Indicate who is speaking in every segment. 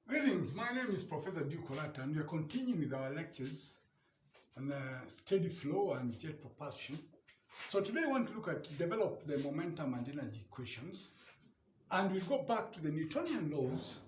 Speaker 1: Greetings, my name is Professor Duke Orata and we are continuing with our lectures on steady flow and jet propulsion. So today I want to look at develop the momentum and energy equations, and we'll go back to the Newtonian laws.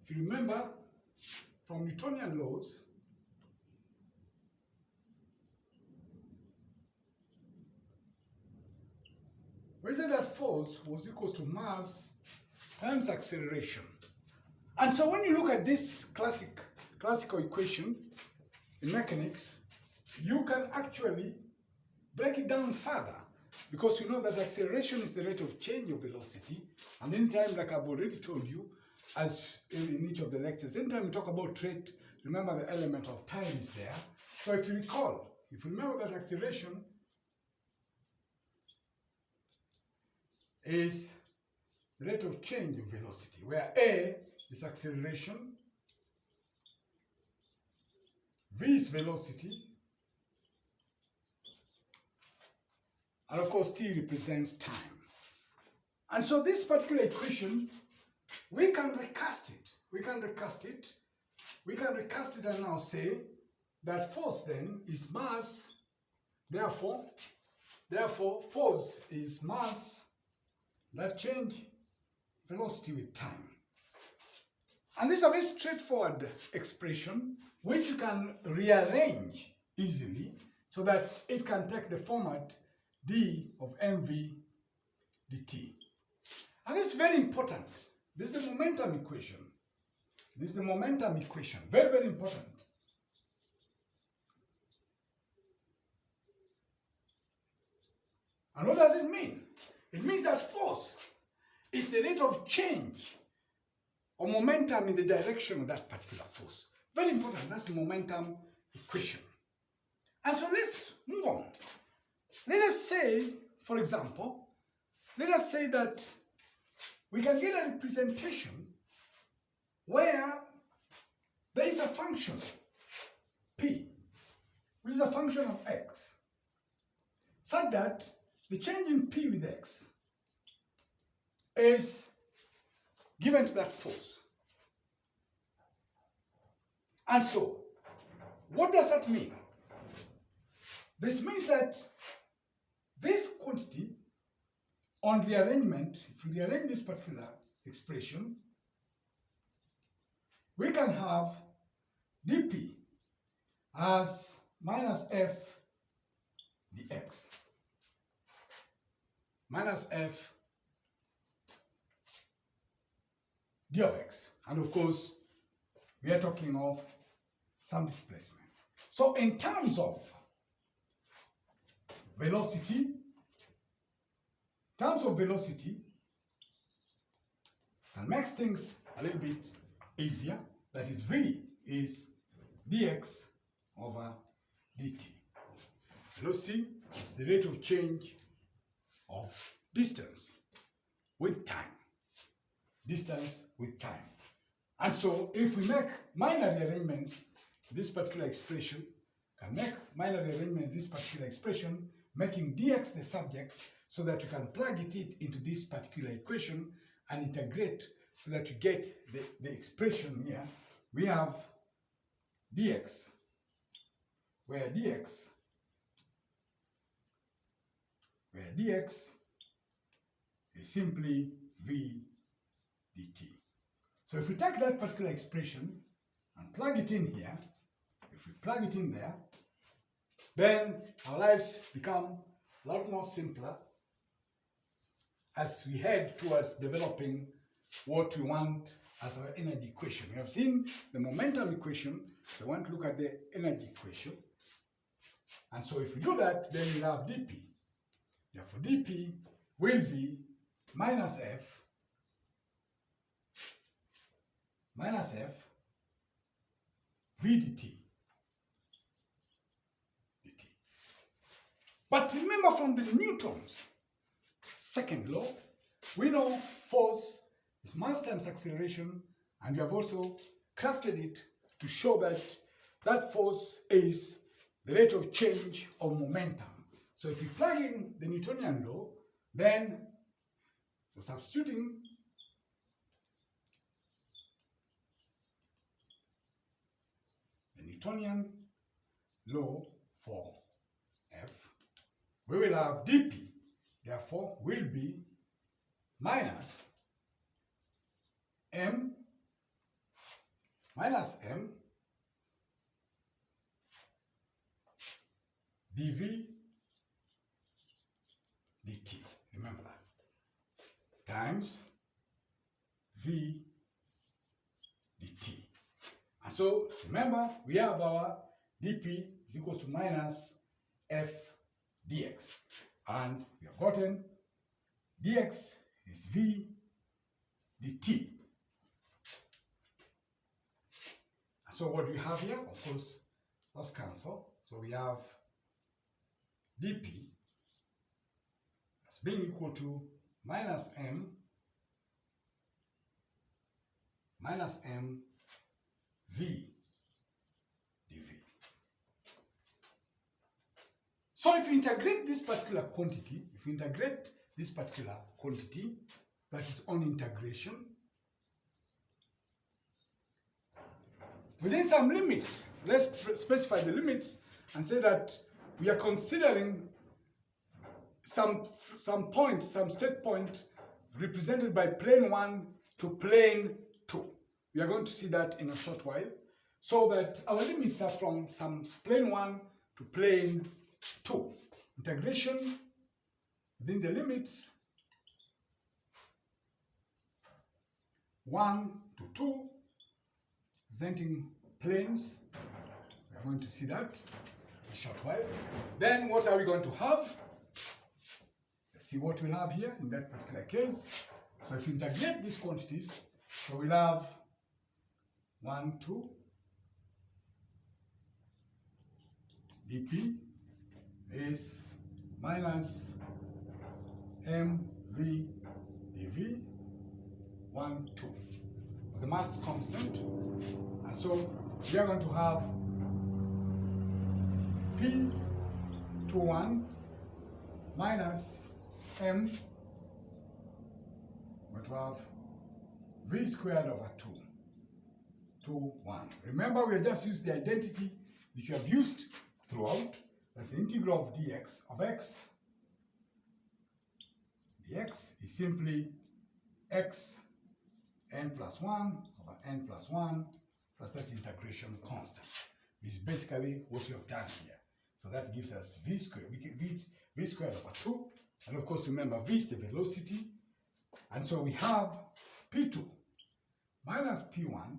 Speaker 1: If you remember from Newtonian laws, we said that force was equal to mass times acceleration. And so when you look at this classical equation in mechanics, you can actually break it down further, because you know that acceleration is the rate of change of velocity. And anytime, like I've already told you, as in each of the lectures, anytime we talk about rate, remember the element of time is there. So if you remember that acceleration is the rate of change of velocity, where A is acceleration, V is velocity, and of course T represents time. And so this particular equation, we can recast it. We can recast it and now say that force then is mass, therefore force is mass that change velocity with time. And this is a very straightforward expression which you can rearrange easily so that it can take the format d of mv dt. And this is very important. This is the momentum equation. This is the momentum equation. Very, very important. And what does it mean? It means that force is the rate of change or momentum in the direction of that particular force. Very important. That's the momentum equation. And so let's move on. Let us say, for example, let us say that we can get a representation where there is a function p, which is a function of x, such that the change in p with x is given to that force. And so, what does that mean? This means that this quantity on rearrangement, if we rearrange this particular expression, we can have dp as minus f dx, minus f d of x. And of course, we are talking of some displacement. So in terms of velocity, and makes things a little bit easier, that is v is dx over dt. Velocity is the rate of change of distance with time. Distance with time. And so if we make minor rearrangements, this particular expression can make minor rearrangements, this particular expression, making dx the subject, so that you can plug it into this particular equation and integrate so that you get the expression here. We have dx, where dx is simply v dt. So if we take that particular expression and plug it in here, if we plug it in there, then our lives become a lot more simpler as we head towards developing what we want as our energy equation. We have seen the momentum equation, so we want to look at the energy equation. And so if we do that, then we have dp. Therefore dp will be minus f v dt. But remember, from the Newton's second law, we know force is mass times acceleration, and we have also crafted it to show that that force is the rate of change of momentum. So if you plug in the Newtonian law, then, so substituting Newtonian law for F, we will have dP, therefore, will be minus m dV dt. Remember that. Times V dt. And so, remember, we have our dP is equals to minus F dx. And we have gotten dx is V dt. And so what do we have here? Of course, let's cancel. So we have dP as being equal to minus m V dV. So if you integrate this particular quantity, that is on integration, within some limits, let's specify the limits and say that we are considering some state point represented by plane 1 to plane 2. We are going to see that in a short while. So that our limits are from some plane 1 to plane 2. Integration within the limits 1 to 2, presenting planes. We are going to see that in a short while. Then what are we going to have? Let's see what we'll have here in that particular case. So if you integrate these quantities, so we'll have 1, 2, dP is minus mv dV 1, 2. The mass constant. And so we are going to have P21 minus m, we're going to have v squared over 2 to 1. Remember, we have just used the identity which we have used throughout. That's the integral of dx of x. Dx is simply x n plus 1 over n plus 1 plus that integration constant. This is basically what we have done here. So that gives us v squared. We can v squared over 2. And of course, remember, v is the velocity. And so we have P2 minus P1.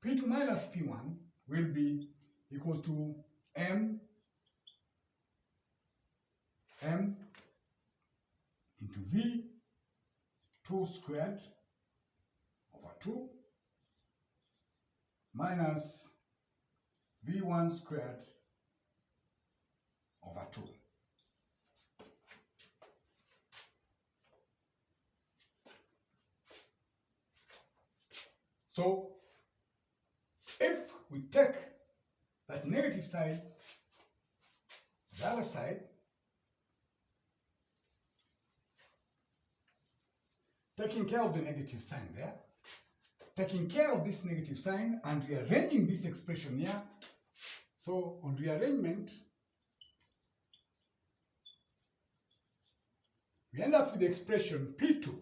Speaker 1: P2 minus P1 will be equals to m into v2 squared over 2 minus v1 squared over 2. So, if we take that negative side, the other side, taking care of the negative sign there, taking care of this negative sign and rearranging this expression here. So, on rearrangement, we end up with the expression P2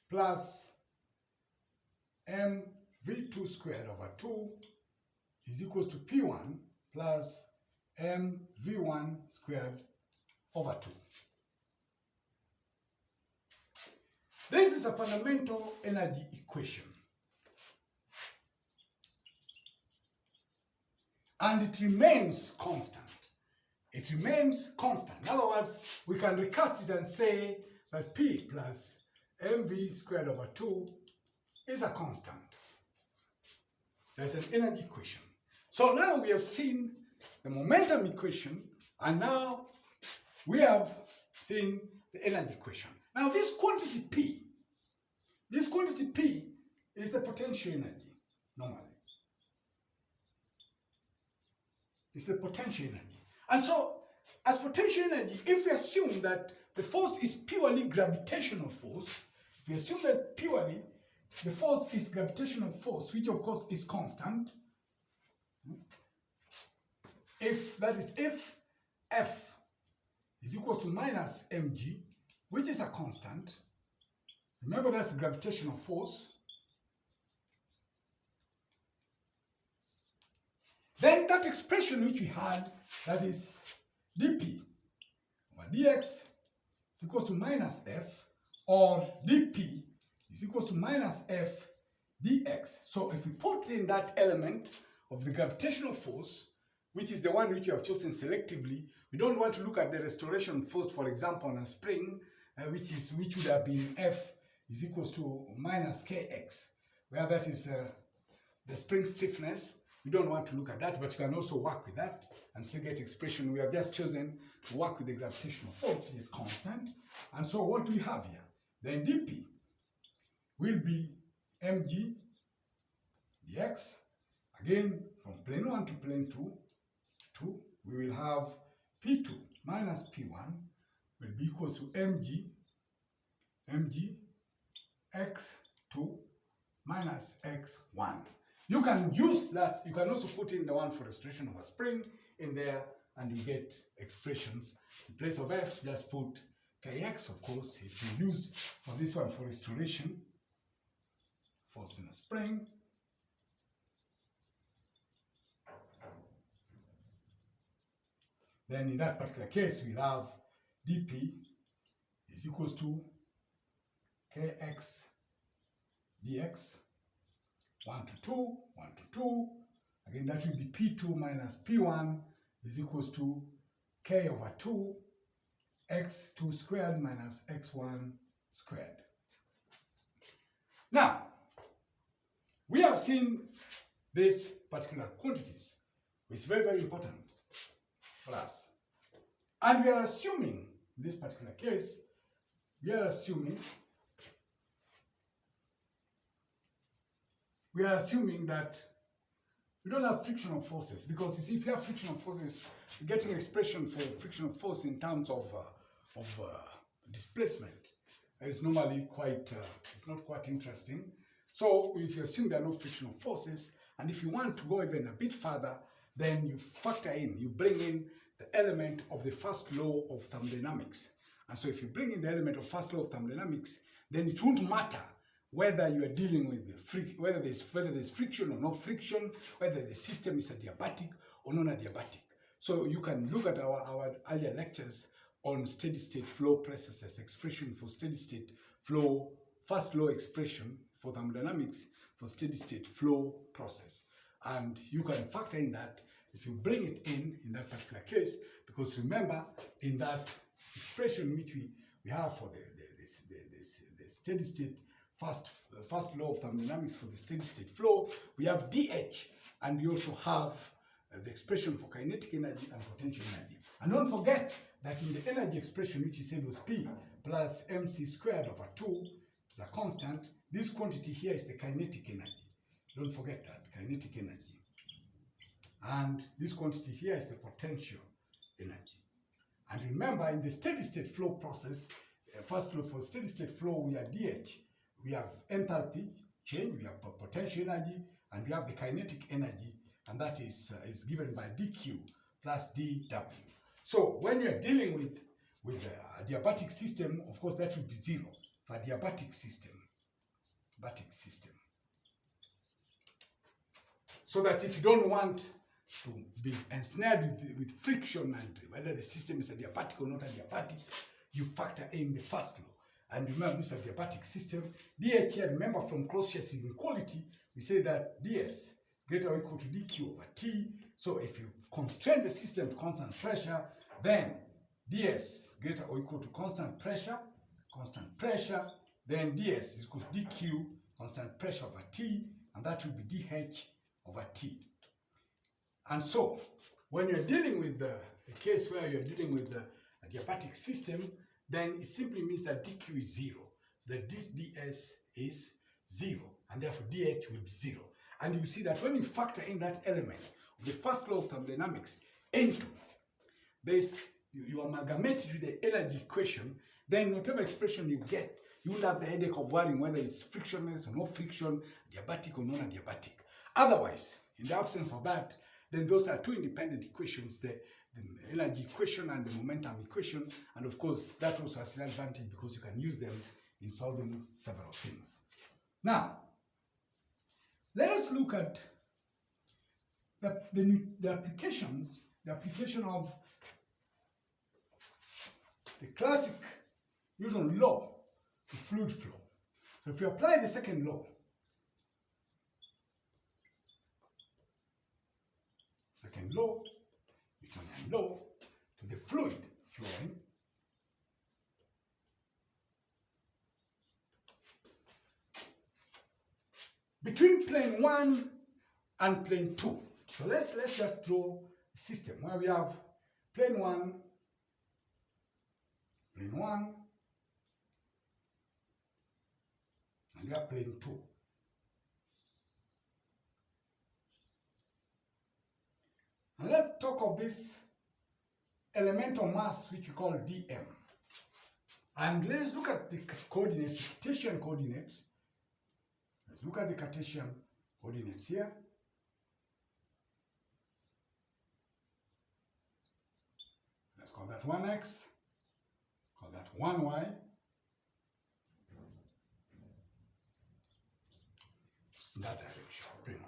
Speaker 1: plus mv2 squared over 2 is equals to P1 plus mv1 squared over 2. This is a fundamental energy equation. And it remains constant. It remains constant. In other words, we can recast it and say that P plus mv squared over 2 is a constant. There's an energy equation. So now we have seen the momentum equation, and now we have seen the energy equation. Now this quantity P is the potential energy, normally. It's the potential energy. And so, as potential energy, if we assume that the force is purely gravitational force, if we assume that purely the force is gravitational force, which of course is constant. If F is equal to minus mg, which is a constant, remember that's the gravitational force, then that expression which we had, that is dp over dx is equal to minus f, or dp is equal to minus f dx. So if we put in that element of the gravitational force, which is the one which you have chosen selectively, we don't want to look at the restoration force, for example, on a spring, which would have been F is equals to minus kx, where that is the spring stiffness. We don't want to look at that, but you can also work with that and still get expression. We have just chosen to work with the gravitational force, which is constant. And so what do we have here? Then dp will be mg dx. Again, from plane 1 to plane 2, we will have P2 minus P1 will be equal to mg x2 minus x1. You can use that. You can also put in the one for restoration of a spring in there, and you get expressions. In place of f, just put kx, of course. If you use for this one for restoration, force in a spring, then in that particular case, we'll have dp is equals to kx dx, 1 to 2, 1 to 2. Again, that will be p2 minus p1 is equals to k over 2 x2 squared minus x1 squared. Now, we have seen these particular quantities, which is very, very important for us. And we are assuming, in this particular case, we are assuming that we don't have frictional forces, because you see, if you have frictional forces, you're getting expression for frictional force in terms of displacement. It's normally quite, it's not quite interesting. So if you assume there are no frictional forces, and if you want to go even a bit further, then you factor in, you bring in the element of the first law of thermodynamics. And so if you bring in the element of first law of thermodynamics, then it won't matter whether you are dealing with whether there's friction or no friction, whether the system is adiabatic or non-adiabatic. So you can look at our earlier lectures on steady-state flow processes, expression for steady-state flow, first law expression for thermodynamics for steady-state flow process. And you can factor in that if you bring it in that particular case, because remember, in that expression which we have for the steady-state first law of thermodynamics for the steady-state flow, we have dH, and we also have the expression for kinetic energy and potential energy. And don't forget that in the energy expression, which you said was P plus mc squared over 2 is a constant, this quantity here is the kinetic energy. Don't forget that, kinetic energy. And this quantity here is the potential energy. And remember, in the steady-state flow process, first law for steady-state flow, we have dH. We have enthalpy change, we have potential energy, and we have the kinetic energy, and that is given by dq plus dw. So when you are dealing with a adiabatic system, of course that will be 0 for a adiabatic system. So that if you don't want to be ensnared with friction and whether the system is adiabatic or not adiabatic, you factor in the first law. And remember, this is a adiabatic system. dH here, remember from Clausius inequality, we say that ds is greater or equal to dq over t. So if you constrain the system to constant pressure, then ds is greater or equal to constant pressure, then ds is equal to dq, constant pressure over t, and that will be dh over t. And so, when you're dealing with a case where you're dealing with a adiabatic system, then it simply means that dq is 0. So that this ds is 0, and therefore dh will be 0. And you see that when you factor in that element of the first law of thermodynamics into this, you amalgamate it with the energy equation, then whatever expression you get, you will have the headache of worrying whether it's frictionless or no friction, adiabatic or non-adiabatic. Otherwise, in the absence of that, then those are two independent equations, the energy equation and the momentum equation. And of course, that also has an advantage because you can use them in solving several things. Now, let us look at the application of the classic Newton law to fluid flow. So if you apply the second law, Newtonian law, to the fluid flowing, between plane 1 and plane 2. So let's just draw a system where we have plane 1, and we have plane 2. And let's talk of this elemental mass which we call dm. And let's look at the coordinates, the Cartesian coordinates. Let's look at the Cartesian coordinates here. Let's call that 1x, call that 1y. In that direction, plane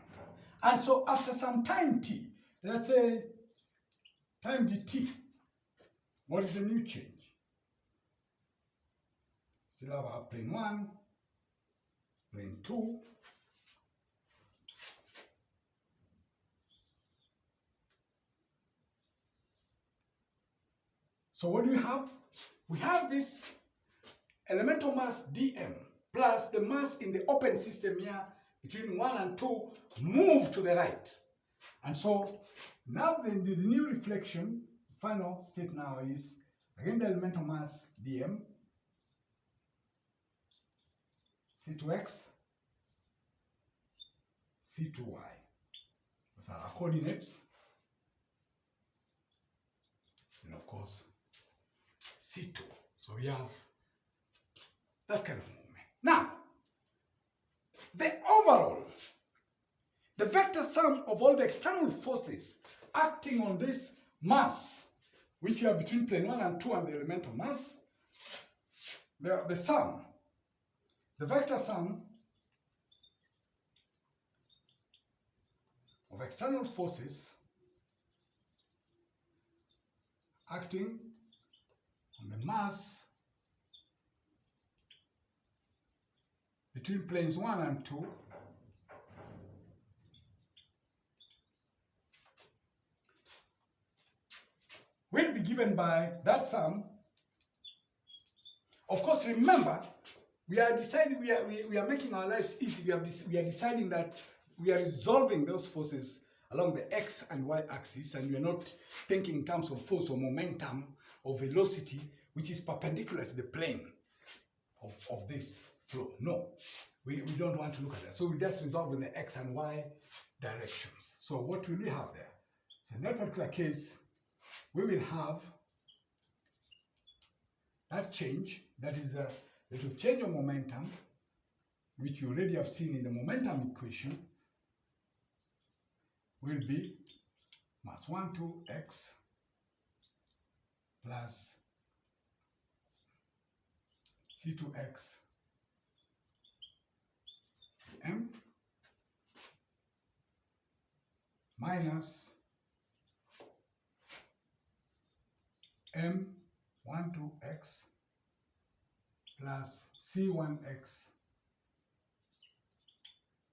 Speaker 1: 1. And so after some time t, let's say time dt, what is the new change? Still have our plane 1, plane 2, so what do we have? We have this elemental mass dm plus the mass in the open system here between 1 and 2 move to the right. And so now the new reflection, final state now is, again, the elemental mass dm, C2x, C2y. Those are our coordinates. And of course, C2. So we have that kind of movement. Now, the overall, the vector sum of all the external forces acting on this mass, which you have between plane 1 and 2 and the elemental mass, the sum, the vector sum of external forces acting on the mass between planes 1 and 2 will be given by that sum. Of course, remember, we are deciding, we are making our lives easy. We are deciding that we are resolving those forces along the x and y axis, and we are not thinking in terms of force or momentum or velocity, which is perpendicular to the plane of this flow. No, we don't want to look at that. So we just resolve in the x and y directions. So what will we have there? So in that particular case, we will have that change, that is a little change of momentum, which you already have seen in the momentum equation, will be mass 1, 2, x plus C2x m minus m 1, 2x plus C1x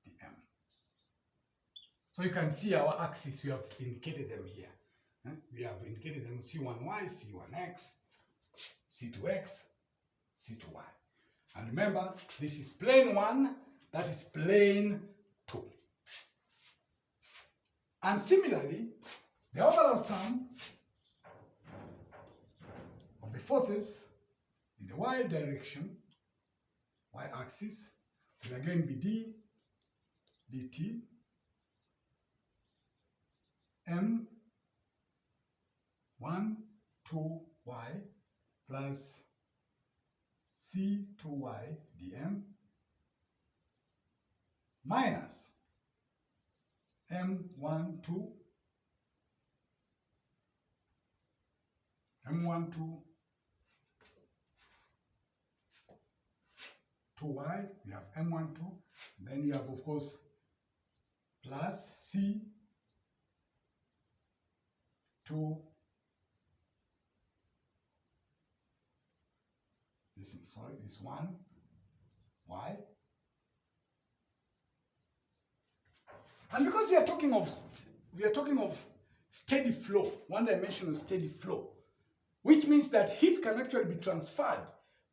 Speaker 1: dm. So you can see our axis, we have indicated them here. We have indicated them C1y, C1x, C2x, C2y. And remember, this is plane 1, that is plane 2. And similarly, the overall sum of the forces in the y direction, y axis, will again be d dt m 1, 2 y plus C2y dm minus M12 to y, we have M12, then you have, of course, plus C to this is, sorry, this 1 y. And because we are talking of steady flow, one-dimensional steady flow, which means that heat can actually be transferred,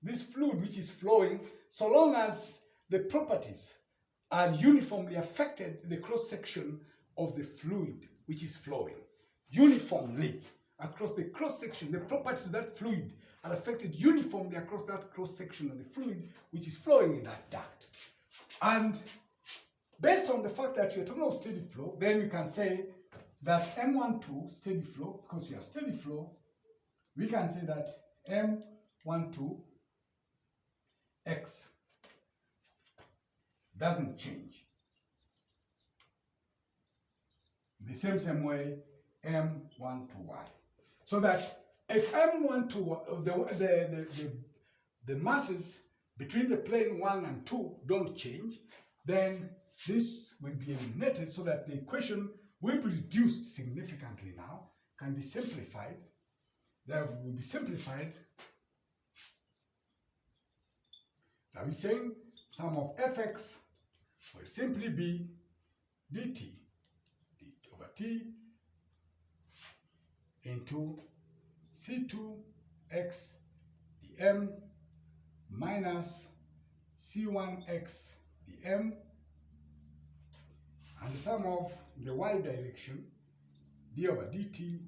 Speaker 1: this fluid which is flowing, so long as the properties are uniformly affected in the cross-section of the fluid which is flowing. Uniformly across the cross-section, the properties of that fluid are affected uniformly across that cross-section of the fluid which is flowing in that duct. And based on the fact that we are talking about steady flow, then we can say that M12 steady flow, because we have steady flow, we can say that M12 X doesn't change. The same way M12Y. So that if M12, the masses between the plane 1 and 2 don't change, then this will be eliminated so that the equation will be reduced significantly now, can be simplified. That will be simplified. Now we're saying sum of fx will simply be dt over t into c2x dm minus c1x dm, and the sum of the y direction d over dt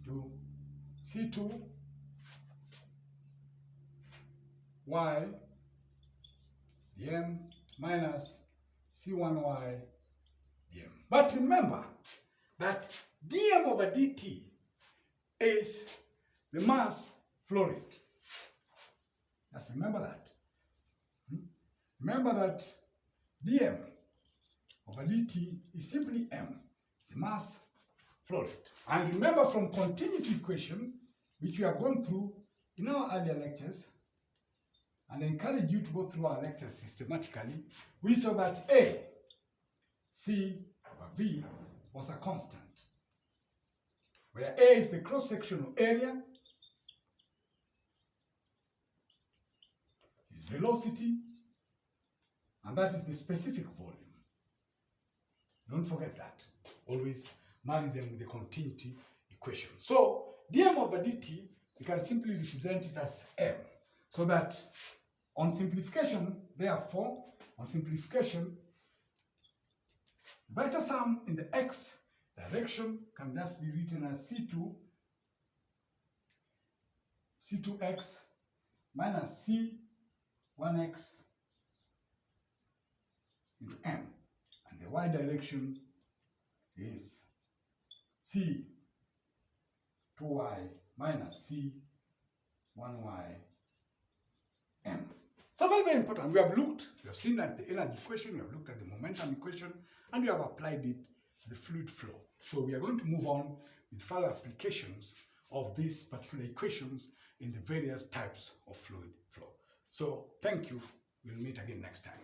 Speaker 1: to c2 y dm minus c1y dm. But remember that dm over dt is the mass flow rate. Just remember that. Remember that dm over dt is simply m. It's the mass flow rate. And remember from continuity equation, which we have gone through in our earlier lectures, and I encourage you to go through our lectures systematically, we saw that A, C over V was a constant, where A is the cross-sectional area, this is velocity, and that is the specific volume. Don't forget that. Always marry them with the continuity equation. So dm over dt, we can simply represent it as m. So that on simplification, therefore, on simplification, vector sum in the x direction can just be written as C2x minus C1x into m. And the y direction is C2y minus C1y m. So very, very important. We have seen at the energy equation, we have looked at the momentum equation, and we have applied it to the fluid flow. So we are going to move on with further applications of these particular equations in the various types of fluid flow. So thank you. We'll meet again next time.